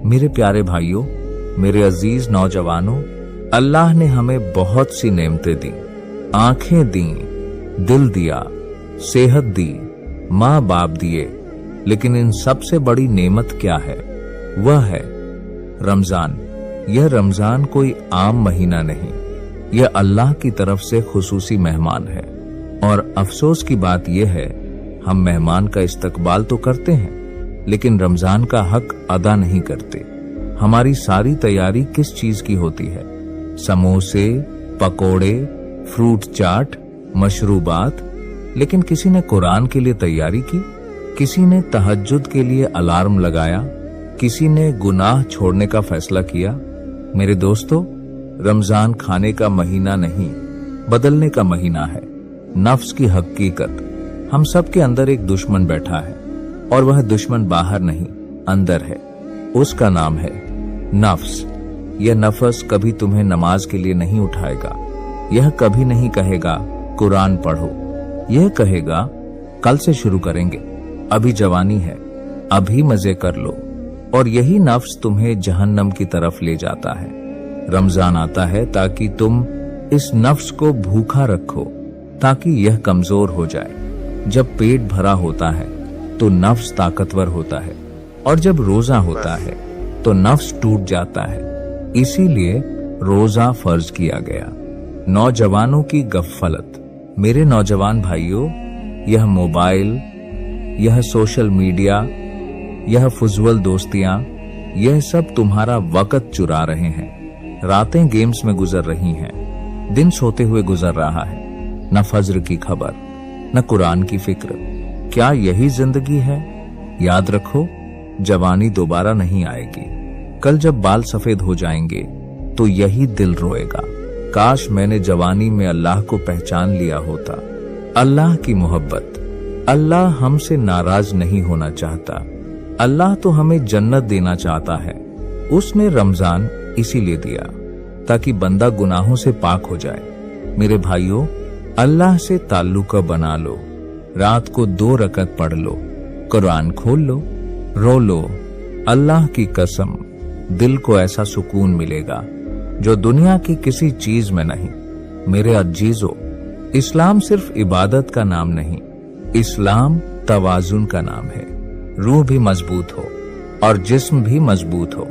मेरे प्यारे भाइयों, मेरे अजीज नौजवानों, अल्लाह ने हमें बहुत सी नेमतें दी। आंखें दी, दिल दिया, सेहत दी, माँ बाप दिए, लेकिन इन सबसे बड़ी नेमत क्या है? वह है रमजान। यह रमजान कोई आम महीना नहीं, यह अल्लाह की तरफ से खुसूसी मेहमान है। और अफसोस की बात यह है, हम मेहमान का इस्तकबाल तो करते हैं, लेकिन रमजान का हक अदा नहीं करते। हमारी सारी तैयारी किस चीज की होती है? समोसे, पकोड़े, फ्रूट चाट, मशरूबात। लेकिन किसी ने कुरान के लिए तैयारी की, किसी ने तहज्जुद के लिए अलार्म लगाया, किसी ने गुनाह छोड़ने का फैसला किया। मेरे दोस्तों, रमजान खाने का महीना नहीं, बदलने का महीना है। नफ्स की हकीकत, हम सब के अंदर एक दुश्मन बैठा है, और वह दुश्मन बाहर नहीं, अंदर है। उसका नाम है नफ्स। यह नफ्स कभी तुम्हें नमाज के लिए नहीं उठाएगा। यह कभी नहीं कहेगा कुरान पढ़ो। यह कहेगा कल से शुरू करेंगे, अभी जवानी है, अभी मजे कर लो। और यही नफ्स तुम्हें जहन्नम की तरफ ले जाता है। रमजान आता है ताकि तुम इस नफ्स को भूखा रखो, ताकि यह कमजोर हो जाए। जब पेट भरा होता है तो नफ्स ताकतवर होता है, और जब रोजा होता है तो नफ्स टूट जाता है। इसीलिए रोजा फर्ज किया गया। नौजवानों की गफलत। मेरे नौजवान भाइयों, यह मोबाइल, यह सोशल मीडिया, यह फुजवल दोस्तियां, यह सब तुम्हारा वक्त चुरा रहे हैं। रातें गेम्स में गुजर रही हैं, दिन सोते हुए गुजर रहा है। न फज्र की खबर, न कुरान की फिक्र। क्या यही जिंदगी है? याद रखो, जवानी दोबारा नहीं आएगी। कल जब बाल सफेद हो जाएंगे तो यही दिल रोएगा, काश मैंने जवानी में अल्लाह को पहचान लिया होता। अल्लाह की मोहब्बत। अल्लाह हमसे नाराज नहीं होना चाहता। अल्लाह तो हमें जन्नत देना चाहता है। उसने रमजान इसीलिए दिया ताकि बंदा गुनाहों से पाक हो जाए। मेरे भाइयों, अल्लाह से ताल्लुक बना लो। रात को 2 रकत पढ़ लो, कुरान खोल लो, रो लो। अल्लाह की कसम, दिल को ऐसा सुकून मिलेगा जो दुनिया की किसी चीज में नहीं। मेरे अजीजों, इस्लाम सिर्फ इबादत का नाम नहीं, इस्लाम तवाजुन का नाम है। रूह भी मजबूत हो और जिस्म भी मजबूत हो।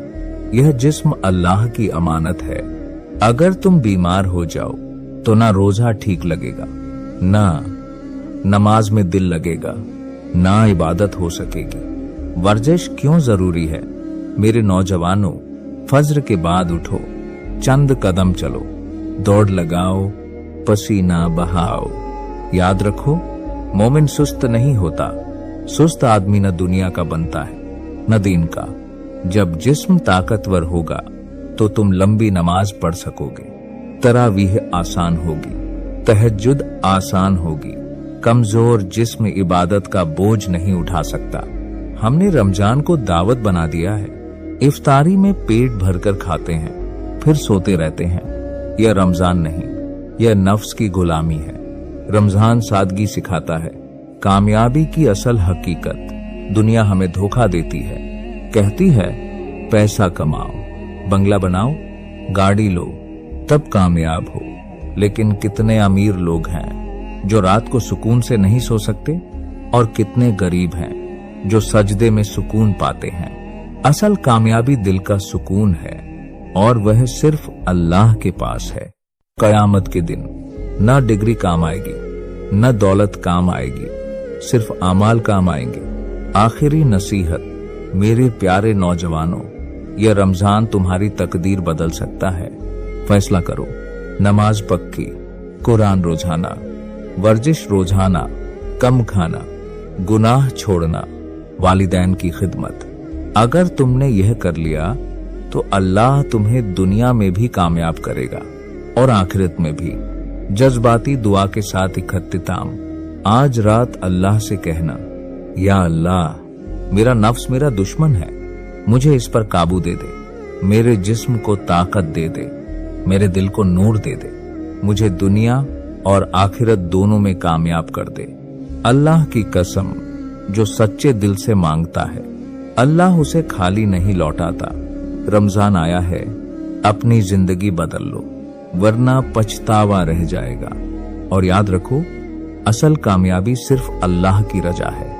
यह जिस्म अल्लाह की अमानत है। अगर तुम बीमार हो जाओ तो ना रोजा ठीक लगेगा, ना नमाज में दिल लगेगा, ना इबादत हो सकेगी। वर्जिश क्यों जरूरी है? मेरे नौजवानों, फज्र के बाद उठो, चंद कदम चलो, दौड़ लगाओ, पसीना बहाओ। याद रखो, मोमिन सुस्त नहीं होता। सुस्त आदमी न दुनिया का बनता है, न दीन का। जब जिस्म ताकतवर होगा तो तुम लंबी नमाज पढ़ सकोगे, तरावीह आसान होगी, तहज्जुद आसान होगी। कमजोर जिस्म इबादत का बोझ नहीं उठा सकता। हमने रमजान को दावत बना दिया है। इफ्तारी में पेट भरकर खाते हैं, फिर सोते रहते हैं। यह रमजान नहीं, यह नफ्स की गुलामी है। रमजान सादगी सिखाता है, कामयाबी की असल हकीकत। दुनिया हमें धोखा देती है, कहती है पैसा कमाओ, बंगला बनाओ, गाड़ी लो, तब कामयाब हो। लेकिन कितने अमीर लोग हैं जो रात को सुकून से नहीं सो सकते, और कितने गरीब हैं जो सजदे में सुकून पाते हैं। असल कामयाबी दिल का सुकून है, और वह सिर्फ अल्लाह के पास है। कयामत के दिन न डिग्री काम आएगी, न दौलत काम आएगी, सिर्फ आमाल काम आएंगे। आखिरी नसीहत, मेरे प्यारे नौजवानों, यह रमजान तुम्हारी तकदीर बदल सकता है। फैसला करो, नमाज पक्की, कुरान रोजाना, वर्जिश रोजाना, कम खाना, गुनाह छोड़ना, वालिदैन की खिदमत। अगर तुमने यह कर लिया तो अल्लाह तुम्हें दुनिया में भी कामयाब करेगा और आखिरत में भी। जज्बाती दुआ के साथ इख्तिताम। आज रात अल्लाह से कहना, या अल्लाह, मेरा नफ्स मेरा दुश्मन है, मुझे इस पर काबू दे दे। मेरे जिस्म को ताकत दे दे, मेरे दिल को नूर दे दे, मुझे दुनिया और आखिरत दोनों में कामयाब कर दे। अल्लाह की कसम, जो सच्चे दिल से मांगता है अल्लाह उसे खाली नहीं लौटाता। रमजान आया है, अपनी जिंदगी बदल लो, वरना पछतावा रह जाएगा। और याद रखो, असल कामयाबी सिर्फ अल्लाह की रजा है।